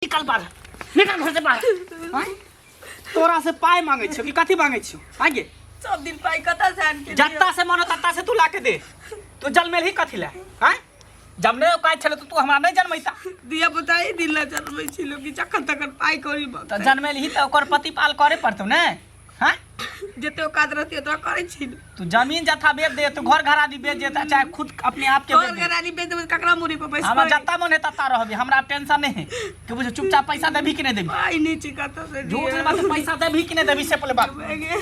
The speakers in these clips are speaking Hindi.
निकल बाहर, निकल घर से बाहर। तोरा से पाई मांगे छो कि कथी मांगे छो? आगे सब दिन पाई कता से आन के जत्ता से मनो तत्ता से तू लाके दे। तू जल में ही कथी ला? हैं? जब ने काय छले तो तू हमरा नहीं जनमैता। दिया बताई दिन ला जनमै छिलो कि जखन तखन पाई करी तो जनमे ही तो ओकर प्रतिपाल करे पड़तो ने। हैं? जते औकात रहती ओतरा करे छी। तू जमीन जथा बेच दे, तू घर घरानी बेच दे, चाहे खुद अपने आप के बेच घर दे। घरानी बेच दे ककरा मुरी पे पैसा। हमरा जत्ता मन है तत्ता रहबी, हमरा टेंशन नहीं है कि बुझे चुपचाप पैसा देबी कि नहीं देबी। पाई नीचे कता से झूठ में बात, पैसा देबी कि नहीं देबी से पहले बात।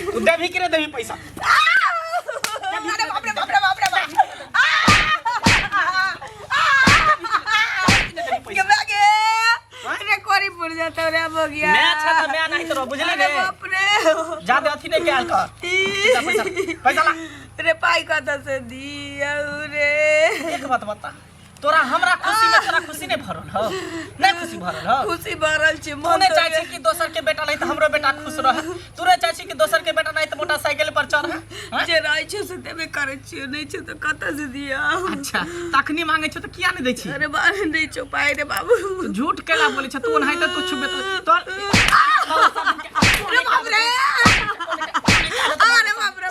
तू देबी कि नहीं देबी पैसा? अरे बाप रे बाप रे बाप रे बाप। के भागे अरे कोरी पड़ जाता रे हो गया। मैं अच्छा था, मैं नहीं तो बुझले ने। बाप रे ज्यादा अथी नहीं क्या कर। पैसा पैसा ला। रे पाई कता से दिया रे। एक बात बता, तोरा हमरा खुशी में तोरा खुशी नहीं भरल हो? नहीं खुशी भरल हो? खुशी भरल छी। तू नहीं चाहे कि दोसर के बेटा नहीं तो हमरो बेटा खुश रहे। तू नहीं चाहे कि दोसर के बेटा नहीं तो मोटरसाइकिल पर चढ़। जे राय छ से देबे करे छी, नहीं छ तो कता से दिया। अच्छा तखनी मांगे छ तो किया नहीं दै छी? अरे बारे नहीं छ पाई रे बाबू। झूठ केला बोले छ? तू नहीं तो तू छुबे तो अरे बाप रे अरे बाप रे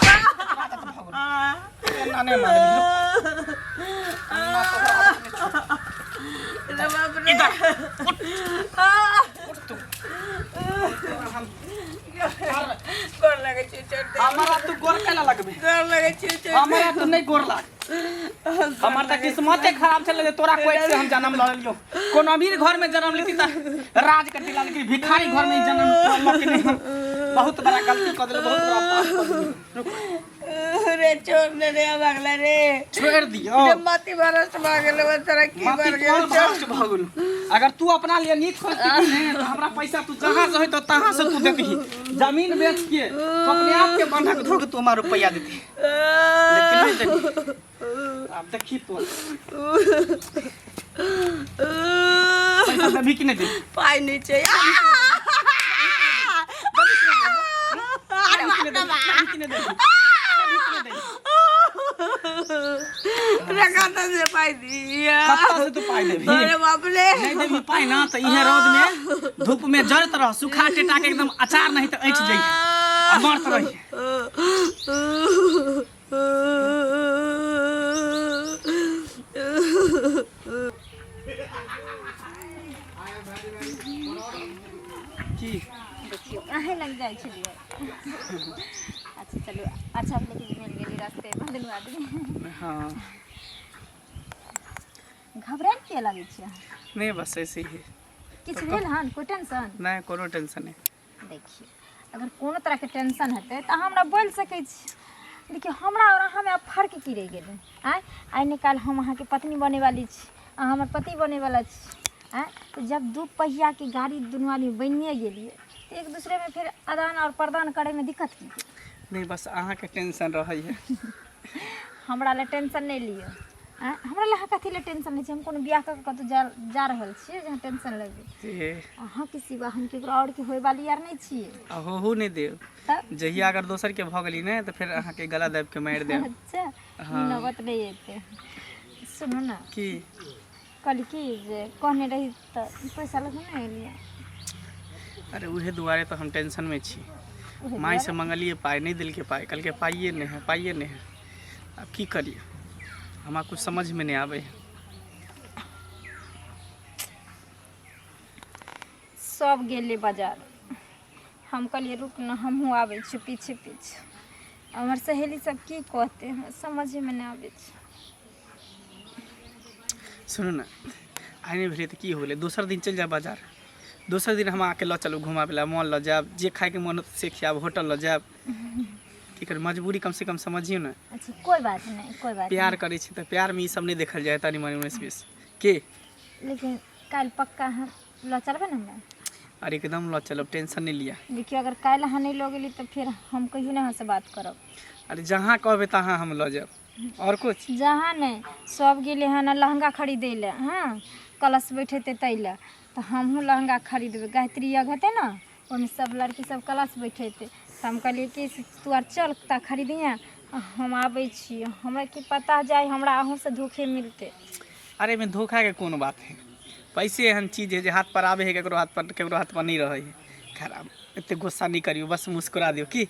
नाने मारे अरे बाप रे उठ तू। गोर लगे छी चढ़ते। हमारा तू गोर केला लगबे? गोर लगे छी चढ़ते। हमारा तू नहीं गोर लाग। हमार त किस्मते खराब छले, तोरा कोई से हम जन्म ललियो। कोन अमीर घर में जन्म लेती त राज कटी ला, लेकिन भिखारी घर में जन्म ल के नहीं। बहुत बड़ा गलती कर दिलो, बहुत बड़ा पाप कर दिलो। रे छोड़ ने रे भागला रे। छोड़ दियो। रे माटी बरस भागले वो तेरा की भर गया। भागल। अगर तू अपना लिए नीक सोचती नहीं तो हमरा पैसा तू जहां से होई तो तहां से तू देती। जमीन बेच के तो अपने आप के बंधक धो के तू हमारा रुपया देती, लेकिन नहीं देती। अब देखी तो पैसा देबी कि नहीं देबी? पाई नीचे रखा से पाई दिया। कत्ता से तू पाई देबी? अरे बाप रे नहीं देबी पाई ना तो इहे रोद में धूप में जड़त रह, सुखा टेटा के एकदम अचार नहीं तो ऐठ जाई आ मरत रही। की देखियो काहे लग जाए छै। अच्छा चलो, अच्छा लेकिन मिल गेली रास्ते में दुनू आदमी। हां घबराए के लगे छै? नहीं बस ऐसे ही। किछ भेल हन? कोई टेंशन नहीं कोनो टेंशन नहीं। देखिए अगर कोनो तरह के टेंशन हेतै त हमरा बोल सकै छी। देखिए हमरा और अहाँ में फर्क की रह गेलै? आइ निकाल हम अहाँ के पत्नी बने वाली छी, अहाँ हमर पति बने वाला छी। तो जब दू पहिया की गाड़ी दुनू आदमी बनिए गेलिए तो एक दूसरे में फिर आदान और प्रदान करे में दिक्कत की? नहीं बस अहाँ के टेंशन रही है। हमरा ले टेंशन नहीं लियो। हमरा ले कथी ले टेंशन नहीं छै? हम कोनो बियाह कर कतौ जा रहल छियै जहाँ टेंशन लेबै? अहाँ के सिवा हम केकरो और के होय वाली यार नहीं छियै। हो नहीं देव, जहिया अगर दोसर के भ गेली ने तो फिर अहाँ के गला दाब के मार देब। अच्छा नौबत नहीं एते। सुनो ना की कल की जे कहने रही तो पैसा लग नहीं एलिए। अरे उहे दुआरे तो हम टेंशन में छी। माई से मंगलिए पाई नहीं दिल के पाई, कल के पाइए नहीं है, पाइए नहीं है। अब की करिए, हमारा कुछ समझ में नहीं आवे। सब गेले बाजार, हम कहलिए रुक ना हमहूँ आबै छी पीछे पीछे। हमर सहेली सब की कहते हैं समझ में नहीं आवे। सुनो ना आइ नहीं भेले तो की हो गेले, दोसर दिन चल जाए बाजार। दोसर दिन हम आके ल चलू घुमाबे ला, मॉल ल जाब, जे खाए के मन से खियाब, होटल ल जाब। की कर मजबूरी कम से कम समझियो ना। अच्छा कोई बात नहीं, कोई बात प्यार करे छी तो प्यार में ई सब नहीं देखल जाए तनी मनी 19-20 के। लेकिन कल पक्का हम ल चलबे ना? मैं अरे एकदम ल चलो, टेंशन नहीं लिया। देखियो अगर कल अहाँ नहीं लो गेली तो फिर हम कहियो ना अहाँ से बात करब। अरे जहाँ कहबे तहाँ हम ल जाब, और कुछ जहाँ नहीं सब गेले हैं ना लहंगा खरीदे ले। हाँ कलश बैठे तैला तो हमहूँ लहंगा खरीदबे। गायत्री यज्ञ हेते ना ओहिमे सब लड़की सब कलश बैठे तो हम कहलिए कि तू आर चल ता खरीदिए, हम आबै छी। हमरा की पता जाए हमरा अहूँ से धोखे मिलते। अरे में धोखा के कौन बात है? पैसे एहन चीज है जे हाथ पर आवे है केकरो हाथ पर नहीं रहे है। खराब इतने गुस्सा नहीं करियो, बस मुस्कुरा दियो की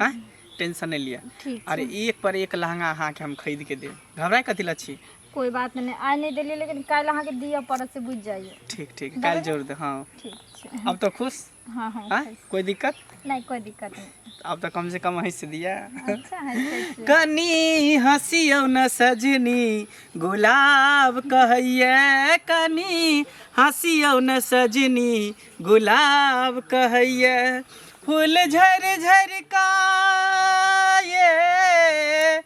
हाँ टेंशन नहीं लिया। ठीक अरे एक पर एक लहंगा अहाँ के हम खरीद के दे, घबराए कथी ला छी। कोई बात नहीं, आज नहीं दिली लेकिन कल अहाँ के दिया पड़त से बुझ जाइए। ठीक ठीक कल जरूर दे। हाँ ठीक है। अब तो खुश। हाँ हाँ हाँ कोई दिक्कत नहीं, कोई दिक्कत नहीं। अब तो कम से कम हंस दिया। अच्छा है। कनी हंसियो न सजनी गुलाब कहैया, कनी हंसियो न सजनी गुलाब कहैया, फूल झर झर का ये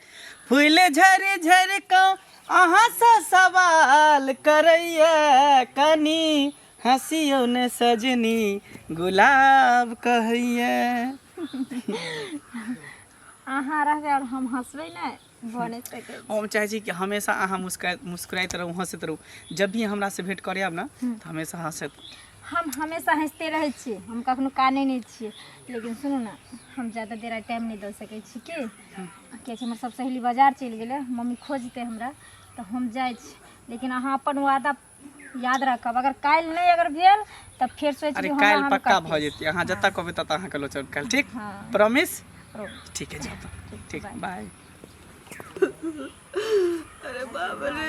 फूल झर झर का अहाँ से सवाल करैया, कनी हंसियो न सजनी गुलाब कहैया। अहाँ रहबे और हम हंसबे ना बने सके। हम चाहे छी कि हमेशा अहाँ मुस्कुराइत रहू, हंसैत रहू। जब भी हमरा से भेंट करे आब ना तो हमेशा हंसैत। हम हमेशा हंसते रहे छी, हम कखनो काने नहीं छिए। लेकिन सुनू ना, हम ज़्यादा देर टाइम नहीं दे सके छी कि हमर सब सहेली बाजार चलि गेलै, मम्मी खोजते हमरा तो हम जाए छी। लेकिन अहाँ अपन वादा याद रखब, अगर काल नहीं अगर भेल तब फिर सोच। अरे काल पक्का भ जेतै, अहाँ जत्ता कहबै तत्ता अहाँ के लो चल काल। ठीक हाँ। प्रॉमिस। ठीक है जाओ। ठीक बाय। अरे बाप रे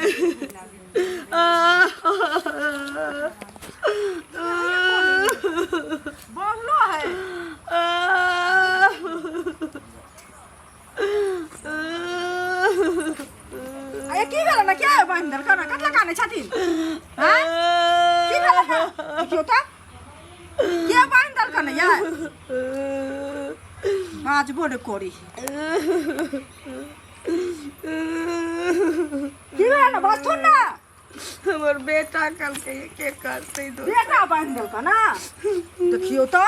बोलो है अरे की भेल ना, क्या है बंदर करना कतला काने छथिन। हां की भेल ना क्यों था क्या बंदर करना यार आज बोले कोरी की भेल ना बात सुन ना। हमर बेटा कल के करते दो बेटा बंदर का ना देखियो तो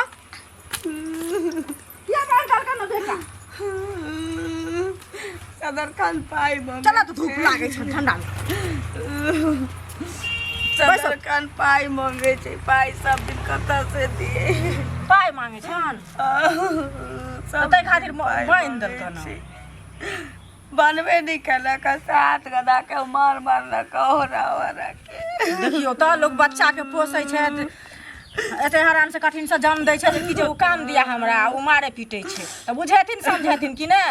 क्या बंदर का ना बेटा सदर खान पाई मम्मी चला तो धूप लागे छ ठंडा में सदर खान पाई मांगे छै, पाई सब दिन कत से दिए पाई मांगे छन सब तै खातिर बंदर का ना बनवे निकला का साथ गदा के मार मारला कहरा के देखियो तो लोग बच्चा के पोसै छै एते हरान से कठिन से जन्म दै छै कि जे उ काम दिया हमरा उ मारे पीटे छै त बुझेथिन समझेथिन कि ने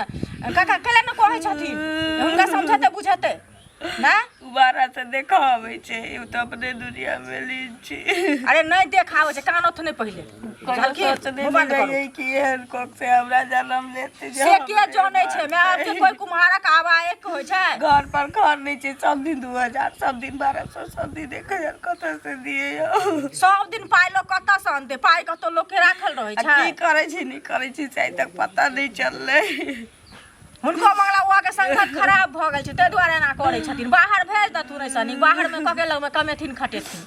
काका कले न कहै छथिन हुनका समझते बुझते ना दोबारा से देखावे छै उ त अपने दुनिया में लीन छै। अरे नहीं देखावे छै कानोथ नहीं पहिले मोबाइल करो कि एहन कोक से हमरा जन्म लेते से के जाने छै। मैं आपके कोई कुम्हारक आवा एक होय छै घर पर घर नहीं छै, सब दिन 2000 सब दिन 1200 सब दिन 1000 कत से दिए सब दिन पाई लोग कत से आनते पाई कत लोग के राखल रहै छै। की करे छी नहीं करे छी से तक पता नहीं चलले हुनको मंगला हुआ के संगत खराब भ गेल छै तै दुआरे ना करै छथिन। बाहर भेज द तू नहीं सनी बाहर में कके लग में कमेथिन खटेथिन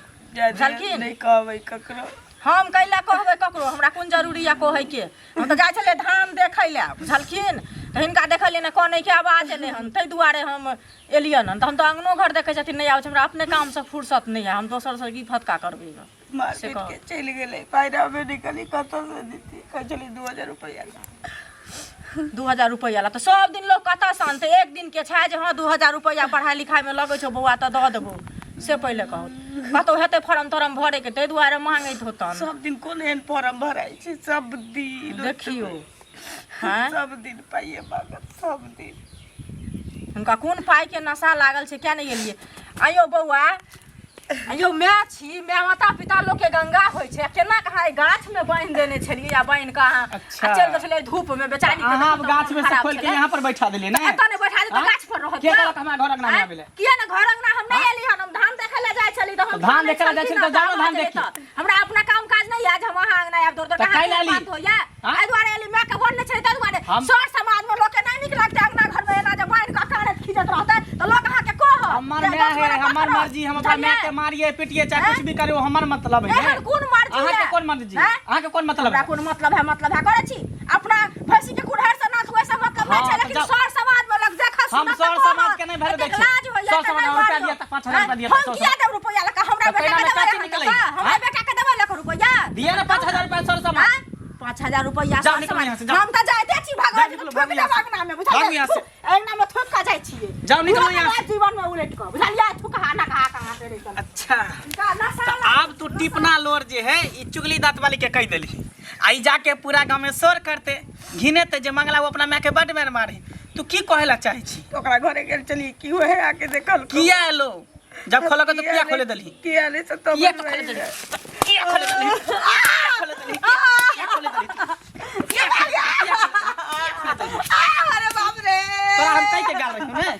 झलखिन नहीं कहबै ककरो हम कैला कहबै ककरो हमरा कोन जरूरी या कहै के। हम त जाय छले धान देखै ले बुझलखिन त हिनका देखलिए न कोनै के आवाज एले हन तै दुआरे हम एलियन हन त हम त अंगनो घर देखै छथिन नहीं आबै हमरा अपने काम से फुर्सत नहीं है, हम दोसर से की फटका करबै मार्केट के चल गेलै पायरा में निकली कत से दीती कह चली 2000 रुपया 2000 रुपया ला तो सब दिन लोग कत से आनते एक दिन के छै जे हां 2000 रुपया पढ़ाई लिखाई में लगै छौ बौआ त द देबो से पहले कहो कतो हेते फॉर्म तोरम भरे के तै दुआरे मांगैत होतन सब दिन कोन एहन फॉर्म भराई छै सब दिन देखियो हां सब दिन पाइए मांगत सब दिन हुनका कोन पाई के नशा लागल छै क्या नहीं गेलिए। आयो बौआ आयो मैं छी मैं माता पिता लोग के गंगा होय छै केना कहां गाछ में बांध देने छलिए या बांध कहां चल दसले धूप में बेचारी के हां गाछ में से खोल के यहां पर बैठा देलिए ना एत ने बैठा दे तो गाछ पर रहत के कहलक हमरा घर अंगना में आबेले किया ना घर अंगना हम नहीं एली हम धान देखे ले जाय छली तो हम धान देखे ले जाय छली तो जानो धान देखी हमरा अपना काम काज नहीं आज हम वहां अंगना आब दौड़ कहां बात होया ए दुआरे एली मैं के बोल ने छै त दुआरे सर समाज में लोग के नहीं निक लगते अंगना घर में एना जे बांध के काने खिजत रहते तो लोग कहां के कह हमर मैं है हमर मर्जी हम अपना मैं के मारिए पिटिए चाहे कुछ भी करे वो हमर मतलब है एहन कोन मर्जी है अहाँ के कोन मर्जी अहाँ के कोन मतलब है कोन मतलब है करे छी अपना भैंसी के कुड़हर से ना वैसा मतलब नहीं छै लेकिन सर समाज में लग देखा सुन हम सर समाज के नहीं भरे दै छी सर समाज रुपया दिया तक 5000 रुपया दिया हम किया देब रुपया लका हमरा बेटा के देबै हमरा बेटा के देबै लका रुपया दिया ना 5000 रुपया सर समाज 5000 रुपया सर समाज हम त जाइते छी भगवान भागना में बुझा एक नाम में थोक का जाय छी जाओ निकलो यहां जीवन में उलट को बुझलिया थोक बहाना कहाँ करे चल अच्छा इनका नशा तो अब तू टिपना लोर जे है ई चुगली दांत वाली के कह देली आई जाके पूरा गांव में शोर करते घिने ते जे मंगला वो अपना माँ के बड मार मारे तू की कहेला चाहे छी ओकरा घरे गेल चली की होए आके देखल किया लो जब खोलो के तो किया खोले देली किया ले से तो किया तो खोले देली किया खोले देली किया खोले देली किया खोले देली किया खोले देली अरे बाप रे तोरा हम कह के गाल रही मैं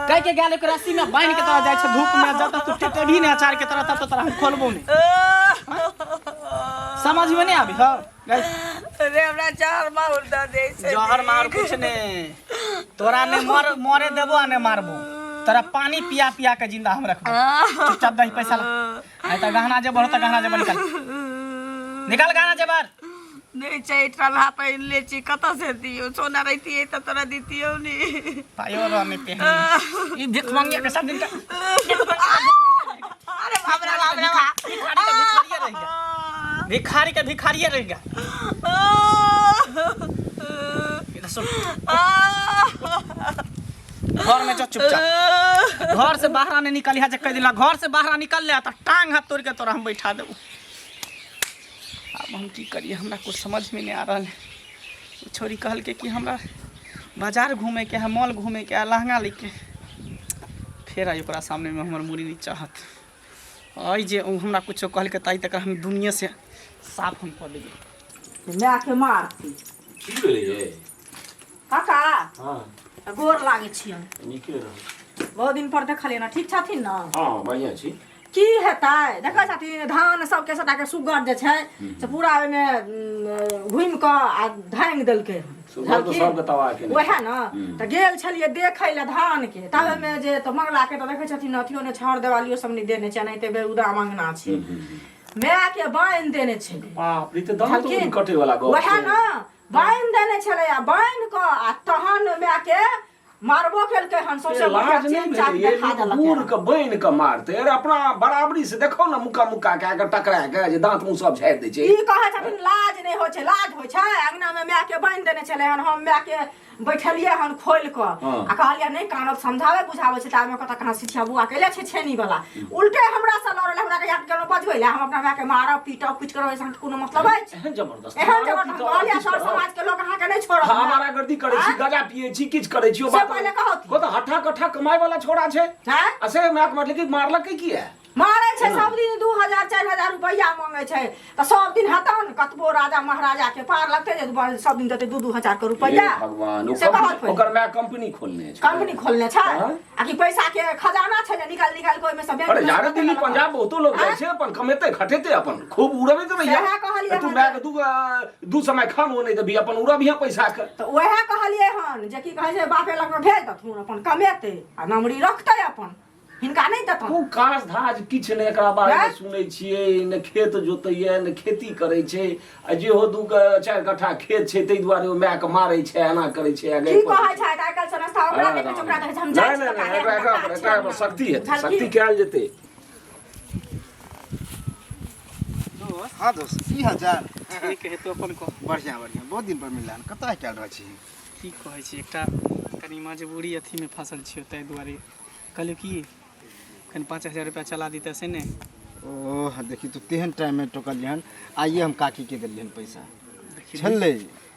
कह के गाल के रस्सी में बांध के तोरा जाय छ धूप में जब तक तू टेटे भी नहीं अचार के तरह तब तो तोरा हम खोलबो नहीं समझ में नहीं आबी हां अरे हमरा जहर मार दे से जहर मार कुछ ने तोरा ने मरे देबो ने मारबो तोरा पानी पिया पिया के जिंदा हम रखबो चुपचाप दही पैसा ला नहीं तो गहना जे बढ़ो तो गहना जे निकाल निकाल गहना जे बार नहीं चाहिए ट्रला पे ले ची कत से दियो सोना रहती है तो तोरा दीतियो नहीं पायो रहने पे ई भिख मांगिया के सब दिन का अरे बाप रे भिखारी के भिखारी रहेगा इधर सुन घर में जो चुपचाप घर से बाहर नहीं निकली है कह दिला घर से बाहर निकल ले तो टांग हाथ तोड़ के तोरा हम बैठा देबो अब हम की करिए हमरा कुछ समझ में नहीं आ रहा है छोरी कहल के कि हमरा बाजार घूमे के है मॉल घूमे के है लहंगा लेके फिर आई ओकरा सामने में हमर मुड़ी नहीं चाहत आई जे हमरा कुछ कहल के ताई तक हम दुनिया से साफ हम कर देबे मैं के मारती की भेलै ये काका हां गोर लागे छियन नीके रह बहुत दिन पर देखलिए ना ठीक छथिन ना हां बढ़िया छी की हेतै देखै छथिन धान सबके सटा के सुगर जे छै से पूरा ओइमे घुमि क आ धांग देलकै सुगर तो सब बतावा के ओहे ना त गेल छलिए देखै ले धान के तब में जे तो मंगला के त देखै छथिन अथियो ने छाड़ देवालियो सब नहीं देने छै नहीं ते बेउदा मंगना छै मैं के बाइन देने छै बाप रे त दाम तो कटे वाला गो ओहे ना बाइन देने छले आ बाइन क आ तहन मैं के मारबो केलकै हन सबसे बड़ा चेन चाट देखा देलकै बूढ़ के बइन के मारते अरे अपना बराबरी से देखो ना मुका मुका के टकरा के जे दांत मुंह सब झाड़ दे छै ई कहै छथिन लाज नहीं होय छै लाज होय छै अंगना में माय के बाइन देने छले हन हम माय के बैठलिए हन खोल क आ कहलिए नहीं कानब समझावे बुझावे छै तामे कत कहां शिक्षा बुआ केले छै छेनी वाला उल्टे हमरा से लड़ले हमरा के याद केनो बजबै ले हम अपना माय के मारब पीटब कुछ करबै ऐसा कोनो मतलब है एहन जबरदस्त कहलिए सर समाज के लोग अहाँ के नहीं छोड़ब हमारा गर्दी करे छी गजा पिए छी किछ करे छी से पहले कहत को तो हठा कठा कमाई वाला छोड़ा छै हैं असे मैक मतलब कि मारलक की है मारे छै सब दिन 2000 4000 रुपया मांगे छै त सब दिन हतन कतबो राजा महाराजा के पार लगते जे सब दिन देते 2000 के रुपया भगवान से कहत ओकर मैं कंपनी खोलने छै कंपनी खोलने छै आ कि पैसा के खजाना छै जे निकाल निकाल के ओइ में सब बैंक अरे यार दिल्ली पंजाब बहुतो लोग जाय छै अपन कमेते खटेते अपन खूब उड़बे त भैया सेहा कहलिए तू मैं के दू समय खानो नहीं देबी अपन उड़बिया पैसा के त ओहे कहलिए हन जे की कहै छै बापे लग में भेज दथुन अपन कमेते आ नमरी रखतै अपन हिनका नहीं देतन ओ काज धाज किछ ने एकरा बारे में सुनै छियै ने खेत जोतैया ने खेती करै छै आ जे हो 2-4 कट्ठा खेत छै तै दुआरे ओ माय के मारै छै एना करै छै आगे की कहै छै आइ काल संस्था ओकरा के चोकरा के हम जाय नहीं एकरा पर शक्ति है शक्ति कैल जेते हाँ दोस्त की हाल चाल ठीक है तो अपन को बढ़िया बढ़िया बहुत दिन पर मिलला कतऽ चल रहल छी की कहै छी एकटा कनी मजबूरी अथी में फंसल छियो तै दुआरे कहलियो की कनी 5000 रुपया चला दीते से ने ओह देखी तू तेहन टाइम में टोकल हन आइए हम काकी के दिलियन पैसा छल्ले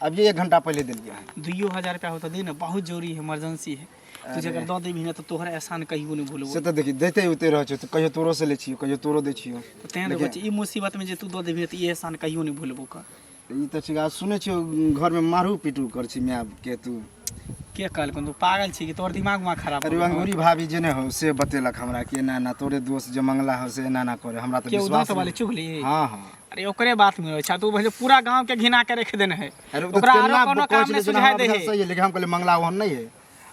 अब ये 1 घंटा पहले दिलिए हन 2000 रुपया होता दे ना बहुत जरूरी है इमरजेंसी है तुझे अगर दो देबी ना तो तोहरा एहसान कहियो नहीं भूलबो से तो देखी देते उते रह छ तो कहियो तोरो से ले छियो कहियो तोरो दे छियो तो तें देखो ई मुसीबत में जे तू दो देबी त ई एहसान कहियो नहीं भूलबो का ई त छिगा सुनै छियो घर में मारू पीटू कर छी मैं के तू के कहल तू पागल छी कि तोर दिमाग में खराब अरे अंगूरी भाभी जे ने हो से बतेलक हमरा कि ना ना तोरे दोस्त जे मंगला हो से ना ना करे हमरा तो विश्वास वाले चुगली हां हां अरे ओकरे बात में अच्छा तू भले पूरा गांव के घिना के रख देने है अरे ओकरा आरो कोनो काम में सुझाव दे है सही है लेकिन हम कहले मंगला ओहन नहीं है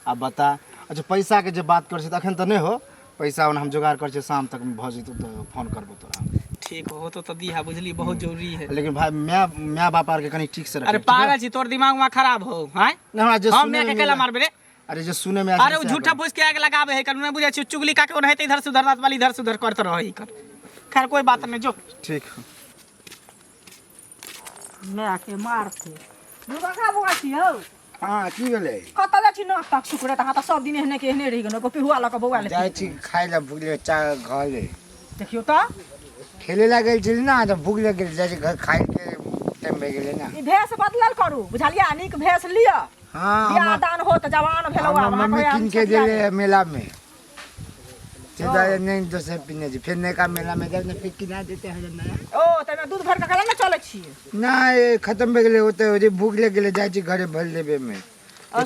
अब बता अच्छा पैसा के जे बात कर छी तखन त नहीं हो पैसा हम जुगाड़ कर छी शाम तक में भ जइतो तो फोन करबो तोरा ठीक हो तो दिया बुझली बहुत जरूरी है लेकिन भाई मैं बाप आर के कनी ठीक से रख अरे पागल छी तोर दिमाग में खराब हो हैं हमरा जे हम मैं के केला मारबे रे अरे जे सुने में अरे झूठा पूछ के आग लगावे है कर नहीं बुझे छी चुगली का के ओन है इधर से उधर रात वाली इधर से उधर करत रही कर खैर कोई बात नहीं जो ठीक मैं के मारते दुबका बुआ छी हो हाँ की भेलै कतऽ जाइ छी नाटक शुक्र तऽ हाँ सब दिन एहने के एहने रहि गेल पिहुआ लऽ कऽ बौआ ले जाइ छी खाइ लए भूख लगे चाय घर ले देखियौ तऽ खेले लए गेल छली ना तऽ भूख लग गेल जाइ छी घर खाइ के टाइम भए गेलै ना ई भेष बदलल करू बुझलियै नीक भेष लिअ हाँ बियाह दान हो तऽ जवान भेलौ हमर आब मम्मी अहाँ किन के देले मेला में सीधा नहीं दोसर पीने जी फिर नया मेला में जब फिर किना देते हैं नया ओ तमे दूध भर के कला ना चलै छी ना ये खत्म भए गेलै ओते भूख लग गेलै जाइ छी घरे भर लेबे में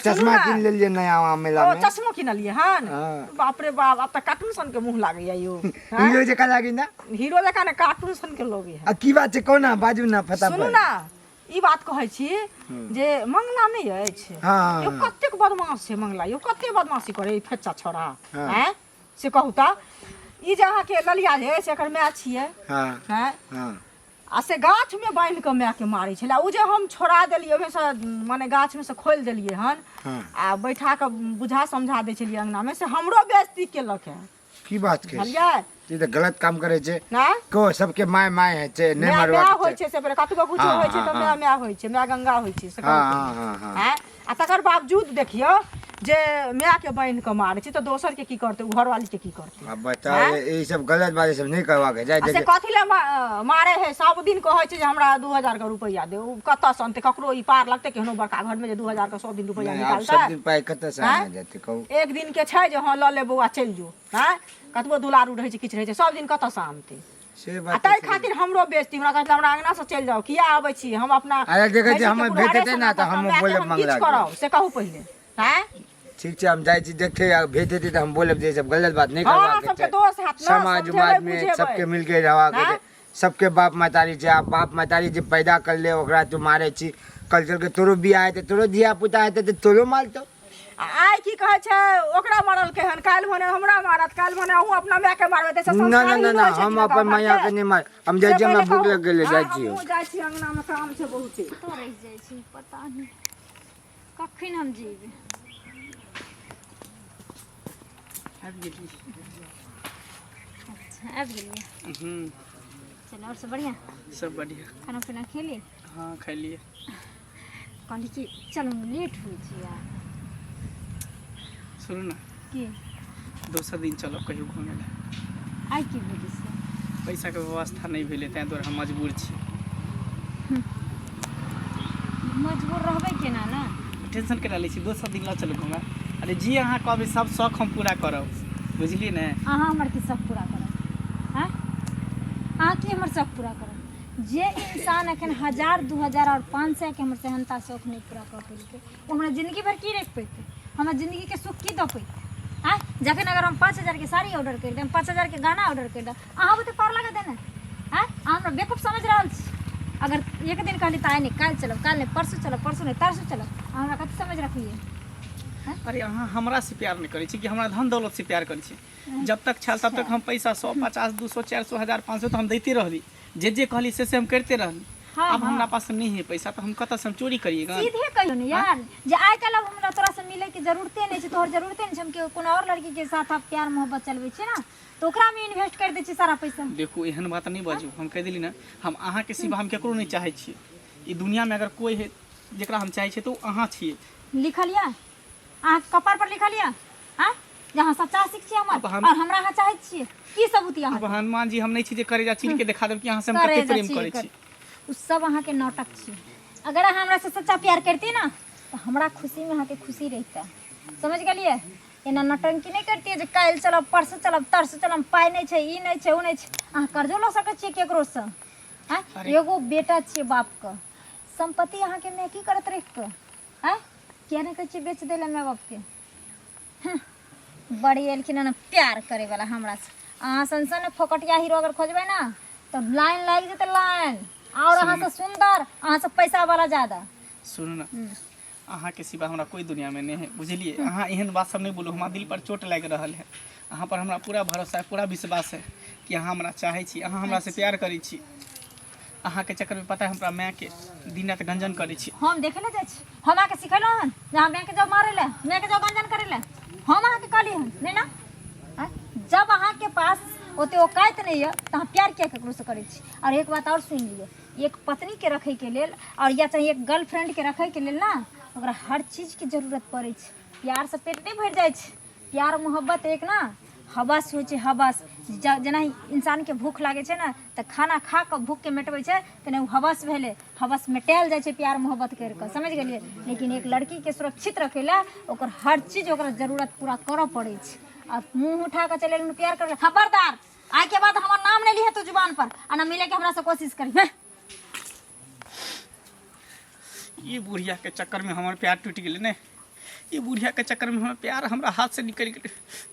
चश्मा किन लेलिए नया वहाँ मेला ओ में चश्मो किनलिए हन हाँ। बाप रे बाप अब त कार्टून सन के मुंह लागैया यो हीरो जका लागी ना हीरो जका ने कार्टून सन के लोग है आ की बात छै कोना बाजू ना सुनू फटाफट ना ई बात कहै छी जे मंगला नहीं अछि हाँ। यो कतेक बदमाश छै मंगला यो कते बदमाशी करे ई फेच्चा छोड़ा हाँ। हैं से कहू ता ई जे अहाँ के ललिया जे से एकर माय छियै हाँ हैं हाँ आ से गाछ में बांध के माय के मारै छलै उ जे हम छोड़ा देलियै ओमे से माने गाछ में से खोल देलियै हन हाँ। आ बैठा के बुझा समझा दै छलियै अंगना में से हमरो बेइज्जती केलक है की बात के बुझलियै ई त गलत काम करे छै ना को सबके माय माय है छै नहीं माय मरवा माय के होइ छै छै से पर कतबो कुछ हाँ, होइ छै हाँ, तऽ माय माय होइ छै माय गंगा होइ छै से हाँ कहू हाँ हाँ हैं आ तकर बावजूद देखियो जे माय के बांध के मारै छै तऽ दोसर के की करतै घर वाली के की करतै अब बताओ ये सब गलत बात सब नहीं करवा के जाए आ से कथी ले मारे है सब दिन कहै छै जे हमरा 2000 के रुपैया दे उ कतऽ से अनतै ककरो ई पार लगतै केहनो बड़का घर में जे 2000 के सब दिन रुपैया आप सब निकालतै दिन पाए कत से आ जाते कहू एक दिन के छै जे हाँ लऽ ले बौआ चलि जो हैं कतबो दुलारू रहै छै किछु रहै छै सब दिन कतऽ से आनतै से आ बात ताहि खातिर हमरो बेइज्जती हमरा कहत हमरा अंगना से चलि जाओ किया आबै छी हम अपना अरे देखै छी भैंसी के हम पुरहरे भेटतै ना सुना तऽ हम कऽ बोलब हम मंगला किछु के। करब से कहू पहिले हैं ठीक छै हम जाए छी देखे भेज देते तो हम बोलब जे सब गलत बात नहीं हाँ, करवा के सबके चाही। दोस्त हाथ ना, समाज समझेबै, उमाज में बुझेबै। सबके मिल के रहवा के हाँ? चाही। सबके बाप महतारी छै आप बाप महतारी जे पैदा कर ले ओकरा तू मारे छी कल चल के तोरो बियाह हेतै तोरो धिया पुता हेतै तऽ तोरो मारतौ आ आइ की कहै छै ओकरा मारल के हन काल्हि भने हमरा मारत काल्हि भने अहूँ अपना माय के मारबै तऽ ना ना ना ना हम अपन मैया के नहीं मार हम जाए छी हमरा भूख लग गेलै जाए छी हमहूँ जाइ छी अंगना में काम छै बहुते तो रह जाइ छी पता नहीं कखन हम जेबै अच्छा आबि गेलियै चलो और सब बढ़िया सब बढ़िया खाना पीना खेली हाँ खैलिए कहली कि चलो लेट हो छी यार सुनू ना की दोसर दिन चलो कहियो घूमे ला आइ की भेली से पैसा के व्यवस्था नहीं भेले तैं दुआरे हम मजबूर छी मजबूर रहबै केना ना टेंशन केना लै छी दोसर दिन ला चलो घूमे अरे जी अहाँ कहबै सब शौक हम पूरा करब बुझलिए ने अहाँ हमर की शौक पूरा करब हैं अहाँ की हमर शौक पूरा करब जे इंसान एखन 1000 2000 और 500 के हमर सेहनता शौक नहीं पूरा कर पेलकै ओ हमरा जिंदगी भर की रख पेतै हमरा जिंदगी के सुख की दऽ पेतै हैं जखन अगर हम 5000 के साड़ी ऑर्डर कर देम 5000 के गाना ऑर्डर कर देम अहाँ बुते पार लगा देना हैं अहाँ हमरा बेवकूफ समझ रहल छी अगर एक दिन कहली तऽ आइ नहीं काल्हि चलब काल्हि नहीं परसों नहीं तरसों चलब अहाँ हमरा कथी समझ रखिए अरे अहाँ हमरा से प्यार नहीं करै छी कि हमरा धन दौलत से प्यार करै छी जब तक छल तब तक हम पैसा 100 50 200 400 1000 500 तो हम देते रहली जे कहली से हम करते रहली हाँ, अब हमरा पास नहीं है पैसा तो हम कतऽ से हम चोरी करिएगा सीधे कहियो ने यार जे आइ काल्हि अब हमरा तोरा से मिले के जरूरते नहीं छै तोहर जरूरते नहीं छै हम के कोनो और लड़की के साथ आप प्यार मोहब्बत चलबै छी ना तो ओकरा में इन्वेस्ट कर दै छी सारा पैसा देखू एहन बात नहीं बाजू हम कह दिली ना हम अहाँ के सिवा हम केकरो नहीं चाहे छी ई दुनिया में अगर कोई है जेकरा हम चाहे छी तो अहाँ छिए लिखलिया अहाँ कपार पर लिखलिया हां जहां सच्चा शिख छी अब हमर हम- और हमरा अहाँ चाहै छियै की सबूत अब यहाँ हनुमान जी हम नहीं छी जे करेजा छीन के दिखा देब कि अहाँ से हम कते प्रेम करै छी उ सब अहाँ के नाटक छी अगर अहाँ हमरा से सच्चा प्यार करती ना तो हमरा खुशी में अहाँ के खुशी रहता समझ गेलिए एना नौटंकी नहीं करती जे काल्हि चलब परसों चलब तरसों चलब पाइ नहीं छै ई नहीं छै उ नहीं छै अहाँ कर्जो लऽ सकै छियै केकरो से हैं एगो बेटा छियै बाप के संपत्ति अहाँ के मैं की करत रह के हैं किया नहीं कहै छियै बेच देला माय बाप के बड़ी एलखिन ना प्यार करे वाला हमरा से अहाँ संसन फोकटिया हीरो अगर खोजबै ना तो लाइन लाग जेतै लाइन और अहाँ से सुंदर अहाँ से पैसा वाला ज्यादा सुनू ना अहाँ के सिवा हमरा कोई दुनिया में नहीं है बुझलिए अहाँ एहन बात सब नहीं बोलू हमरा दिल पर चोट लागि रहल है अहाँ पर हमरा पूरा भरोसा है पूरा विश्वास है कि अहाँ हमरा चाहे छी अहाँ हमरा से प्यार करै छी अहाँ के चक्कर में पता है हमरा माय के दिन रात गंजन करै छी हम देखे ले जाय छी हम आके सिखेलहुँ हन जहाँ बैंक के जाओ मारे ले मैं के जाओ गंजन करे ले हम अहाँ के कहली हन नहीं ना हैं? जब अहाँ के पास ओते औकात नहीं है तो अहाँ प्यार किया केकरो से करै छी और एक बात और सुन लियो एक पत्नी के रखे के लेल और या चाहे एक गर्लफ्रेंड के रखे के लेल ना ओकरा हर चीज की जरूरत पड़ै छै। प्यार से पेट नहीं भर जाए छै। प्यार मोहब्बत एक ना हवस होइ छै, हवस। जेना इंसान के भूख लागे छै ना तो खाना खा के भूख के मिटबै छै, तेना उ हवस भेले, हवस मिटायल जाए छै प्यार मोहब्बत कर के, समझ गेलिए। लेकिन एक लड़की के सुरक्षित रखे ला ओकर हर चीज ओकरा जरूरत पूरा करऽ पड़ै छै। अब मुंह उठा के चले प्यार कर, खबरदार आइ के बाद हमर नाम नहीं लिहे तू जुबान पर, आ ना मिले के हमरा से कोशिश करी। ये बुढ़िया के चक्कर में हमार प्यार टूट गेले ने, ये बुढ़िया के चक्कर में हमार प्यार हमरा हाथ से निकल गेले।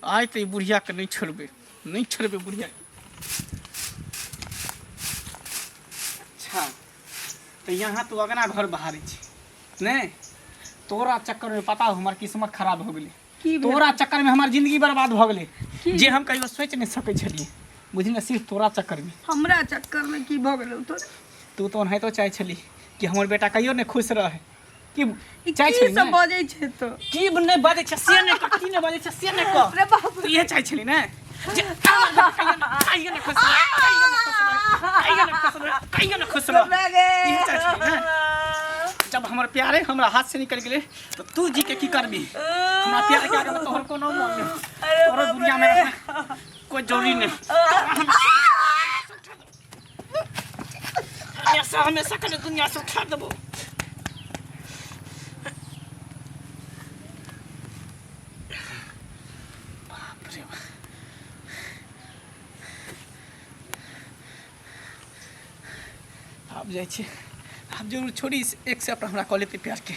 आज तो ये बुढ़िया के नहीं छोड़बे, नहीं छोड़बे बुढ़िया। अच्छा तो यहाँ तू अगना घर बाहर ने, तोरा चक्कर में पता हमार किस्मत खराब हो गेले, तोरा चक्कर में हमार जिंदगी बर्बाद हो गेले, जे हम कहियो सोच नहीं सकै छलिए, बुझलिए। सिर्फ तोरा चक्कर में, हमरा चक्कर में की भ गेलौ तो? तू तो नहीं तो चाहे छली कि हमर बेटा कहियो ने खुश रहे, कि ई चाहे की छली सब ने बजै छै तो? की ने बजे छ से ने की ने बजे छ से ने को रे बाप तू ये चाहे छली ने जे कहियो ने खुश रहे, कहियो ने खुश रहे, ये चाहे छली ने। जब हमर प्यारे हमरा हाथ से निकल गेले तो तू जी के की करबी? हमरा प्यार के आगे तोहर कोनो मोल नहीं, तोरो दुनिया में कोई जरूरी नहीं। हमेशा हमेशा के दुनिया से उठा देबो। बाप रे बाप। आप जाए छी, आप जरूर छोड़ी एक से अपना हमरा कॉलेज पे प्यार के।